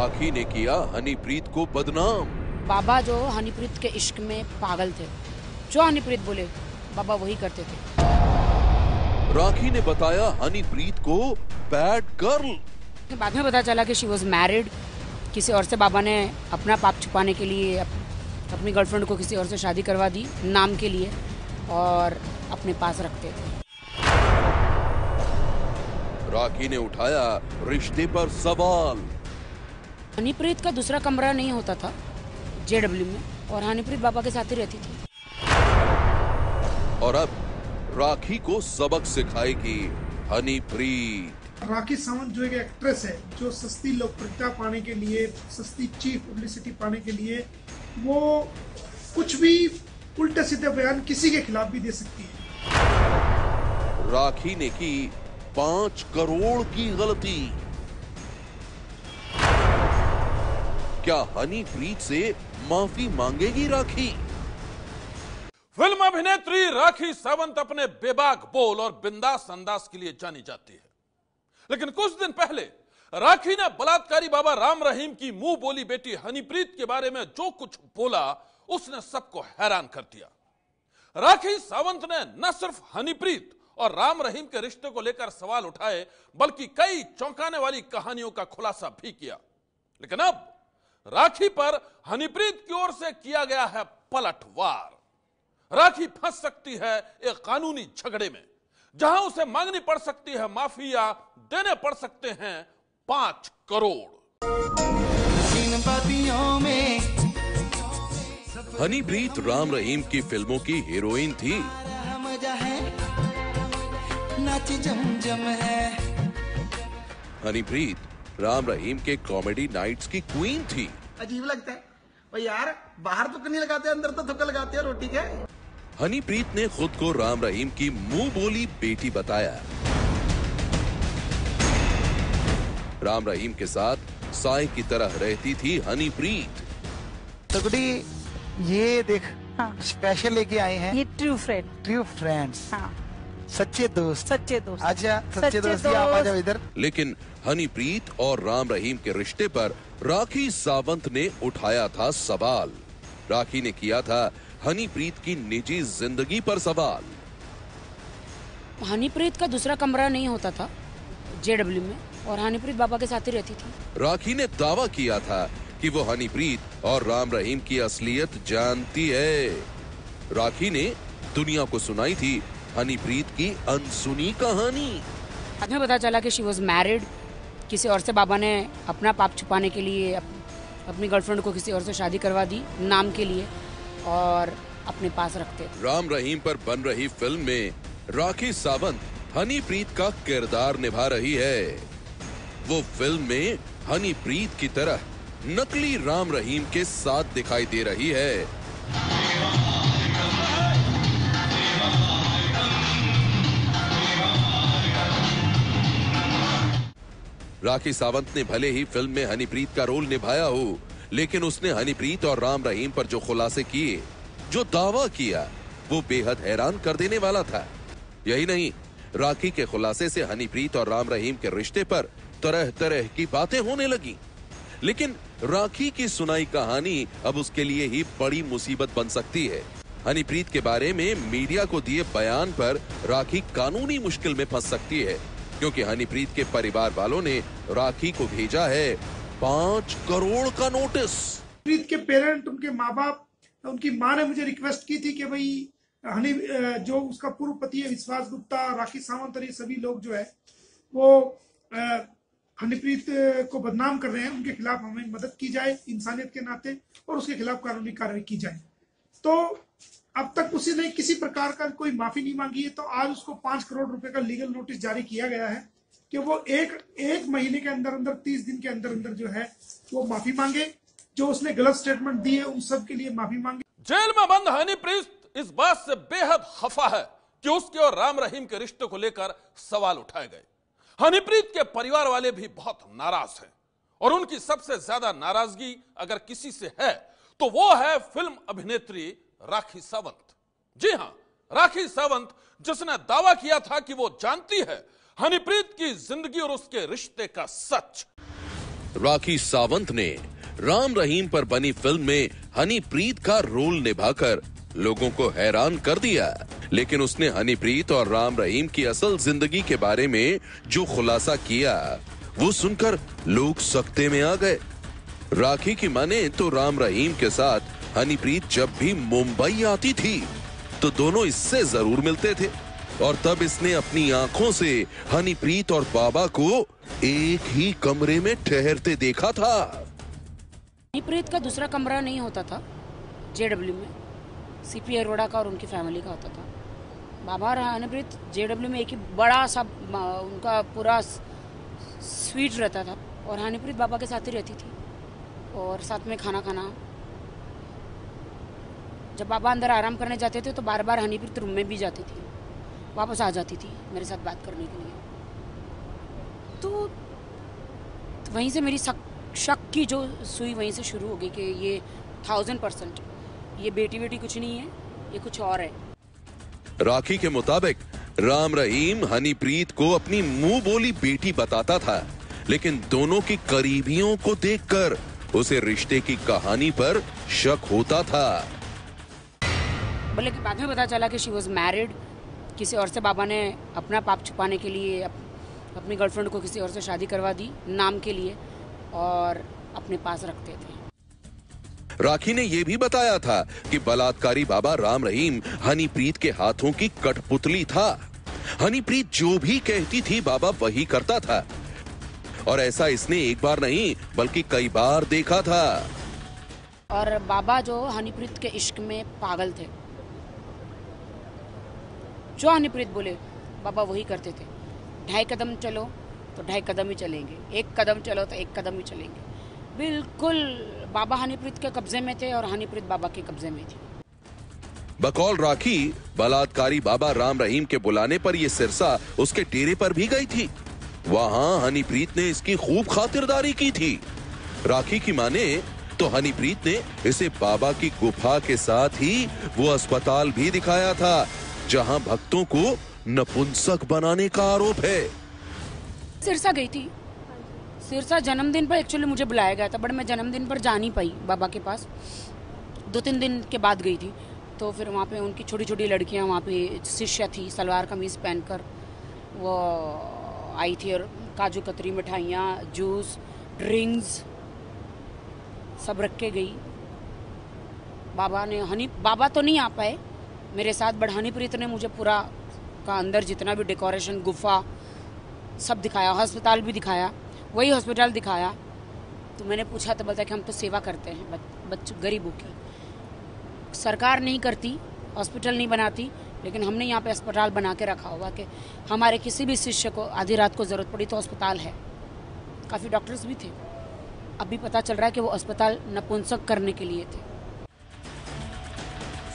राखी ने किया हनीप्रीत को बदनाम। बाबा जो हनीप्रीत के इश्क में पागल थे, जो हनीप्रीत बोले बाबा वही करते थे। राखी ने बताया हनीप्रीत को बैड गर्ल। बाद में पता चला कि शी वॉज मैरिड, किसी और से बाबा ने अपना पाप छुपाने के लिए अपनी गर्लफ्रेंड को किसी और से शादी करवा दी नाम के लिए, और अपने पास रखते थे। राखी ने उठाया रिश्ते पर सवाल। हनीप्रीत का दूसरा कमरा नहीं होता था जेडब्ल्यू में, और हनीप्रीत बाबा के साथ ही रहती थी। और अब राखी को सबक सिखाएगी हनीप्रीत। राखी सावंत जो एक एक्ट्रेस है, जो सस्ती लोकप्रियता पाने के लिए, सस्ती चीफ पब्लिसिटी पाने के लिए वो कुछ भी उल्टे सीधे बयान किसी के खिलाफ भी दे सकती है। राखी ने की 5 करोड़ की गलती। क्या हनीप्रीत से माफी मांगेगी राखी? फिल्म अभिनेत्री राखी सावंत अपने बेबाक बोल और बिंदास अंदाज के लिए जानी जाती है, लेकिन कुछ दिन पहले राखी ने बलात्कारी बाबा राम रहीम की मुंह बोली बेटी हनीप्रीत के बारे में जो कुछ बोला उसने सबको हैरान कर दिया। राखी सावंत ने न सिर्फ हनीप्रीत और राम रहीम के रिश्ते को लेकर सवाल उठाए, बल्कि कई चौंकाने वाली कहानियों का खुलासा भी किया। लेकिन अब राखी पर हनीप्रीत की ओर से किया गया है पलटवार। राखी फंस सकती है एक कानूनी झगड़े में, जहां उसे मांगनी पड़ सकती है माफी या देने पड़ सकते हैं 5 करोड़। हनीप्रीत राम रहीम की फिल्मों की हीरोइन थी। हनीप्रीत राम रहीम के कॉमेडी नाइट्स की क्वीन थी। अजीब लगता है भाई यार, बाहर तो नहीं लगाते, अंदर तो थुक्का लगाते हैं रोटी के। हनीप्रीत ने खुद को राम रहीम की मुंह बोली बेटी बताया। राम रहीम के साथ साय की तरह रहती थी हनीप्रीत। तगड़ी ये देख, हाँ। स्पेशल लेके आए हैं ये ट्रू फ्रेंड। ट्रू फ्रेंड्स, हाँ। सच्चे दोस्त। सच्चे दोस्त। अच्छा सच्चे दोस्त, आप आ जाओ इधर। लेकिन हनीप्रीत और राम रहीम के रिश्ते पर राखी सावंत ने उठाया था सवाल। राखी ने किया था हनीप्रीत की निजी जिंदगी पर सवाल। हनीप्रीत का दूसरा कमरा नहीं होता था जेडब्ल्यू में, और हनीप्रीत बाबा के साथ ही रहती थी। राखी ने दावा किया था कि वो हनीप्रीत और राम रहीम की असलियत जानती है। राखी ने दुनिया को सुनाई थी हनीप्रीत की अनसुनी कहानी। बाद में पता चला कि शी वॉज मैरिड, किसी और से बाबा ने अपना पाप छुपाने के लिए अपनी गर्लफ्रेंड को किसी और से शादी करवा दी नाम के लिए, और अपने पास रखते थे। राम रहीम पर बन रही फिल्म में राखी सावंत हनीप्रीत का किरदार निभा रही है। वो फिल्म में हनीप्रीत की तरह नकली राम रहीम के साथ दिखाई दे रही है। राखी सावंत ने भले ही फिल्म में हनीप्रीत का रोल निभाया हो, लेकिन उसने हनीप्रीत और राम रहीम पर जो खुलासे किए, जो दावा किया, वो बेहद हैरान कर देने वाला था। यही नहीं, राखी के खुलासे से हनीप्रीत और राम रहीम के रिश्ते पर तरह तरह की बातें होने लगी। लेकिन राखी की सुनाई कहानी अब उसके लिए ही बड़ी मुसीबत बन सकती है। हनीप्रीत के बारे में मीडिया को दिए बयान पर राखी कानूनी मुश्किल में फंस सकती है, क्योंकि हनीप्रीत के परिवार वालों ने राखी को भेजा है 5 करोड़ का नोटिस। हनीप्रीत के पेरेंट, उनके माँ बाप, उनकी माँ ने मुझे रिक्वेस्ट की थी कि भाई हनी जो उसका पूर्व पति है विश्वास गुप्ता, राखी सावंत और ये सभी लोग जो है वो हनीप्रीत को बदनाम कर रहे हैं, उनके खिलाफ हमें मदद की जाए इंसानियत के नाते, और उसके खिलाफ कानूनी कार्रवाई की जाए। तो अब तक उसने किसी प्रकार का कोई माफी नहीं मांगी है। तो आज उसको 5 करोड़ रुपए का लीगल नोटिस जारी किया गया है कि वो एक महीने के अंदर अंदर 30 दिन के अंदर अंदर जो है वो माफी मांगे। जो उसने गलत स्टेटमेंट दी है उन सब के लिए माफी मांगे। जेल में बंद हनीप्रीत इस बात से बेहद खफा है कि उसके और राम रहीम के रिश्ते को लेकर सवाल उठाए गए। हनीप्रीत के परिवार वाले भी बहुत नाराज हैं, और उनकी सबसे ज्यादा नाराजगी अगर किसी से है तो वो है फिल्म अभिनेत्री राखी सावंत। जी हां, राखी सावंत, जिसने दावा किया था कि वो जानती है हनीप्रीत की जिंदगी और उसके रिश्ते का सच। राखी सावंत ने राम रहीम पर बनी फिल्म में हनीप्रीत का रोल निभाकर लोगों को हैरान कर दिया। लेकिन उसने हनीप्रीत और राम रहीम की असल जिंदगी के बारे में जो खुलासा किया वो सुनकर लोग सकते में आ गए। राखी की माने तो राम रहीम के साथ हनीप्रीत जब भी मुंबई आती थी तो दोनों इससे जरूर मिलते थे और तब इसने अपनी आंखों से हनीप्रीत और बाबा को एक ही कमरे में ठहरते देखा था। हनीप्रीत का दूसरा कमरा नहीं होता था जेडब्ल्यू में, सीपी अरोड़ा का और उनकी फैमिली का होता था। बाबा और हनीप्रीत जेडब्ल्यू में एक ही बड़ा सा उनका पूरा स्वीट रहता था और हनीप्रीत बाबा के साथ ही रहती थी और साथ में खाना खाना। जब बाबा अंदर आराम करने जाते थे तो बार बार हनीप्रीत रूम में भी जाती थी, वापस आ जाती थी मेरे साथ बात करने के लिए। तो वहीं से मेरी शक की जो सुई वहीं से शुरू हो गई कि ये 1000% ये बेटी कुछ नहीं है, ये कुछ और है। राखी के मुताबिक राम रहीम हनीप्रीत को अपनी मुंह बोली बेटी बताता था, लेकिन दोनों की करीबियों को देखकर उसे रिश्ते की कहानी पर शक होता था। बोले कि बाद में पता चला कि शी वॉज मैरिड, किसी और से बाबा ने अपना पाप छुपाने के लिए अपनी गर्लफ्रेंड को किसी और से शादी करवा दी नाम के लिए और अपने पास रखते थे। राखी ने यह भी बताया था कि बलात्कारी बाबा राम रहीम हनीप्रीत के हाथों की कठपुतली था। हनीप्रीत जो भी कहती थी बाबा वही करता था और ऐसा इसने एक बार नहीं बल्कि कई बार देखा था। और बाबा जो हनीप्रीत के इश्क में पागल थे, जो हनीप्रीत बोले बाबा वही करते थे। 2.5 कदम चलो तो 2.5 कदम ही चलेंगे, 1 कदम चलो तो 1 कदम ही चलेंगे। बिल्कुल बाबा हनीप्रीत के कब्जे में थे और हनीप्रीत बाबा के कब्जे में थी। बकौल राखी बलात्कारी बाबा राम रहीम के बुलाने पर यह सिरसा उसके डेरे पर भी गई थी। वहां हनीप्रीत ने इसकी खूब खातिरदारी की थी। राखी की माने तो हनीप्रीत ने इसे बाबा की गुफा के साथ ही वो अस्पताल भी दिखाया था जहां भक्तों को नपुंसक बनाने का आरोप है। सिरसा गई थी, सिरसा जन्मदिन पर एक्चुअली मुझे बुलाया गया था, बट मैं जन्मदिन पर जा नहीं पाई बाबा के पास। 2-3 दिन के बाद गई थी तो फिर वहाँ पे उनकी छोटी छोटी लड़कियाँ वहाँ पे शिष्या थी, सलवार कमीज पहनकर वो आई थी और काजू कतरी मिठाइयाँ, जूस, ड्रिंक्स सब रख के गई। बाबा तो नहीं आ पाए मेरे साथ, बट हनीप्रीत ने मुझे पूरा का अंदर जितना भी डेकोरेशन, गुफा सब दिखाया, अस्पताल भी दिखाया, वही हॉस्पिटल दिखाया। तो मैंने पूछा तो बोलता कि हम तो सेवा करते हैं बच्चों गरीबों की, सरकार नहीं करती, हॉस्पिटल नहीं बनाती, लेकिन हमने यहाँ पे अस्पताल बना के रखा हुआ कि हमारे किसी भी शिष्य को आधी रात को ज़रूरत पड़ी तो अस्पताल है। काफ़ी डॉक्टर्स भी थे। अभी पता चल रहा है कि वो अस्पताल नपुंसक करने के लिए थे।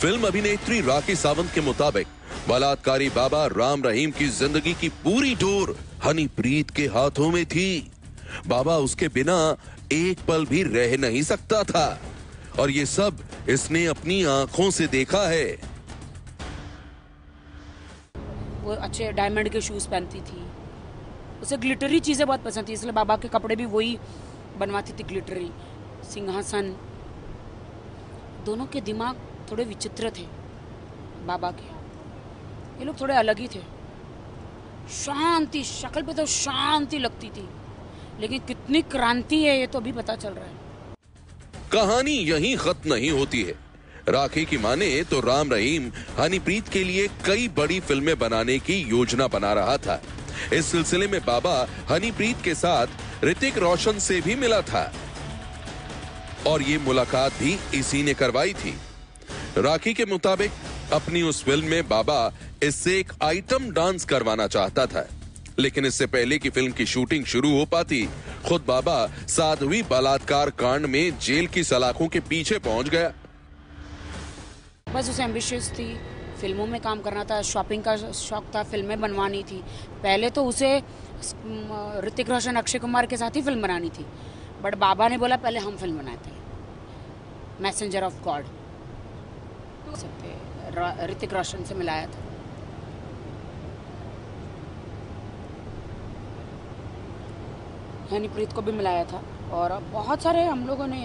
फिल्म अभिनेत्री राखी सावंत के मुताबिक बलात्कारी बाबा राम रहीम की जिंदगी की पूरी डोर हनीप्रीत के हाथों में थी। बाबा उसके बिना एक पल भी रह नहीं सकता था और ये सब इसने अपनी आंखों से देखा है। वो अच्छे डायमंड के शूज पहनती थी, उसे ग्लिटरी चीजें बहुत पसंद थी, इसलिए बाबा के कपड़े भी वही बनवाती थी, ग्लिटरी। सिंहासन, दोनों के दिमाग थोड़े विचित्र थे बाबा के, ये लोग थोड़े अलग ही थे। शांति, शक्ल पे तो शांति लगती थी, लेकिन कितनी क्रांति है ये तो अभी पता चल रहा है। कहानी यहीं खत्म नहीं होती है। राखी की माने तो राम रहीम हनीप्रीत के लिए कई बड़ी फिल्में बनाने की योजना बना रहा था। इस सिलसिले में बाबा हनीप्रीत के साथ ऋतिक रोशन से भी मिला था और ये मुलाकात भी इसी ने करवाई थी। राखी के मुताबिक अपनी उस फिल्म में बाबा इससे एक आइटम डांस करवाना चाहता था, लेकिन इससे पहले कि फिल्म की शूटिंग शुरू हो पाती खुद बाबा साध्वी बलात्कार कांड में जेल की सलाखों के पीछे पहुंच गया। बस उसे एम्बिशियस थी, फिल्मों में काम करना था, शॉपिंग का शौक था, फिल्में बनवानी थी। पहले तो उसे ऋतिक रोशन, अक्षय कुमार के साथ ही फिल्म बनानी थी, बट बाबा ने बोला पहले हम फिल्म बनाते हैं, messenger of God. Hrithik Roshan से मिलाया था। हनीप्रीत को भी मिलाया था और बहुत सारे हम लोगों ने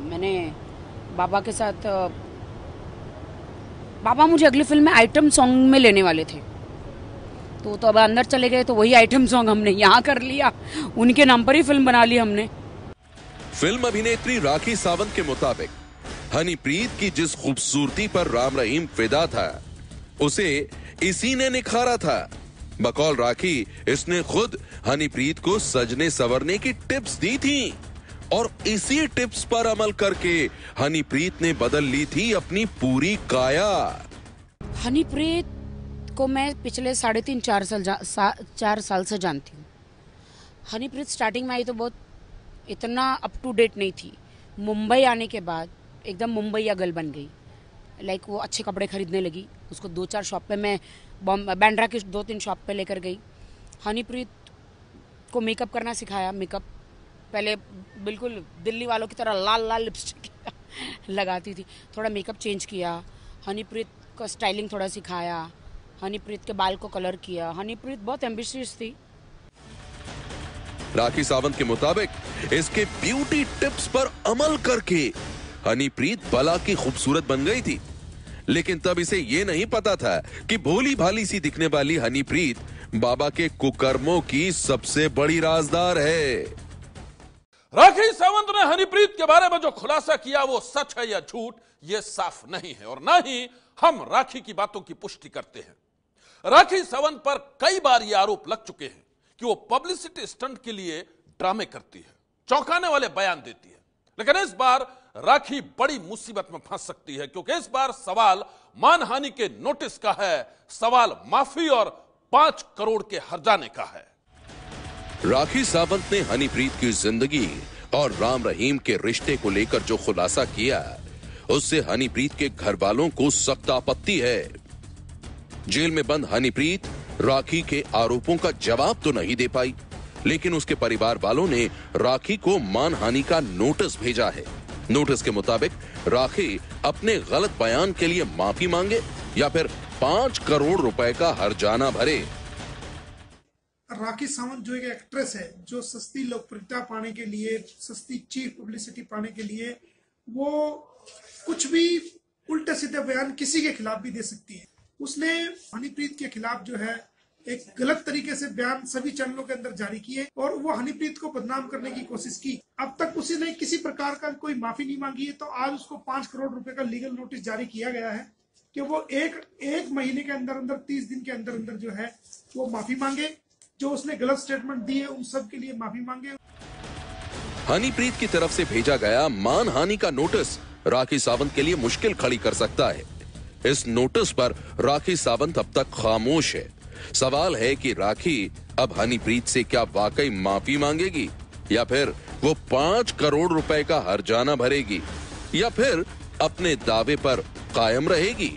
मैंने बाबा के साथ बाबा मुझे अगली फिल्म में आइटम सॉन्ग में लेने वाले थे, तो अब अंदर चले गए, तो वही आइटम सॉन्ग हमने यहाँ कर लिया, उनके नाम पर ही फिल्म बना ली हमने। फिल्म अभिनेत्री राखी सावंत के मुताबिक हनीप्रीत की जिस खूबसूरती पर राम रहीम फिदा था उसे इसी ने निखारा था। बकौल राखी इसने खुद हनीप्रीत को सजने संवरने की टिप्स दी थी और इसी टिप्स पर अमल करके हनीप्रीत ने बदल ली थी अपनी पूरी काया। हनीप्रीत को मैं पिछले 3.5-4 साल से जानती हूँ। हनीप्रीत स्टार्टिंग में आई तो बहुत इतना अप टू डेट नहीं थी। मुंबई आने के बाद एकदम मुंबईया गर्ल बन गई। लाइक वो अच्छे कपड़े खरीदने लगी, उसको 2-4 शॉप पे मैं बैंड्रा की 2-3 शॉप पे लेकर गई। हनीप्रीत को मेकअप करना सिखाया। मेकअप पहले बिल्कुल दिल्ली वालों की तरह लाल लाल लिपस्टिक लगाती थी, थोड़ा मेकअप चेंज किया। हनीप्रीत को स्टाइलिंग थोड़ा सिखाया, हनीप्रीत के बाल को कलर किया। हनीप्रीत बहुत एम्बिशियस थी। राखी सावंत के मुताबिक इसके ब्यूटी टिप्स पर अमल करके हनीप्रीत बला की खूबसूरत बन गई थी, लेकिन तब इसे ये नहीं पता था कि भोली भाली सी दिखने वाली हनीप्रीत बाबा के कुकर्मों की सबसे बड़ी राजदार है। राखी सावंत ने हनीप्रीत के बारे में जो खुलासा किया वो सच है या झूठ ये साफ नहीं है, और न ही हम राखी की बातों की पुष्टि करते हैं। राखी सावंत पर कई बार ये आरोप लग चुके हैं कि वो पब्लिसिटी स्टंट के लिए ड्रामे करती है, चौंकाने वाले बयान देती है। लेकिन इस बार राखी बड़ी मुसीबत में फंस सकती है, क्योंकि इस बार सवाल मानहानि के नोटिस का है, सवाल माफी और 5 करोड़ के हर्जाने का है। राखी सावंत ने हनीप्रीत की जिंदगी और राम रहीम के रिश्ते को लेकर जो खुलासा किया उससे हनीप्रीत के घर वालों को सख्त आपत्ति है। जेल में बंद हनीप्रीत राखी के आरोपों का जवाब तो नहीं दे पाई, लेकिन उसके परिवार वालों ने राखी को मानहानि का नोटिस भेजा है। नोटिस के मुताबिक राखी अपने गलत बयान के लिए माफी मांगे या फिर 5 करोड़ रुपए का हर्जाना भरे। राखी सावंत जो एक एक्ट्रेस है, जो सस्ती लोकप्रियता पाने के लिए, सस्ती चीप पब्लिसिटी पाने के लिए वो कुछ भी उल्टे सीधे बयान किसी के खिलाफ भी दे सकती है। उसने हनीप्रीत के खिलाफ जो है एक गलत तरीके से बयान सभी चैनलों के अंदर जारी किए और वो हनीप्रीत को बदनाम करने की कोशिश की। अब तक उसने किसी प्रकार का कोई माफी नहीं मांगी है, तो आज उसको 5 करोड़ रुपए का लीगल नोटिस जारी किया गया है कि वो एक महीने के अंदर अंदर 30 दिन के अंदर अंदर जो है वो माफी मांगे। जो उसने गलत स्टेटमेंट दी है उन सब के लिए माफी मांगे। हनीप्रीत की तरफ से भेजा गया मानहानि का नोटिस राखी सावंत के लिए मुश्किल खड़ी कर सकता है। इस नोटिस पर राखी सावंत अब तक खामोश है। सवाल है कि राखी अब हनीप्रीत से क्या वाकई माफी मांगेगी या फिर वो 5 करोड़ रुपए का हर्जाना भरेगी या फिर अपने दावे पर कायम रहेगी।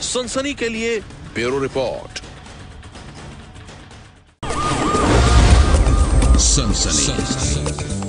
सनसनी के लिए ब्यूरो रिपोर्ट। सनसनी।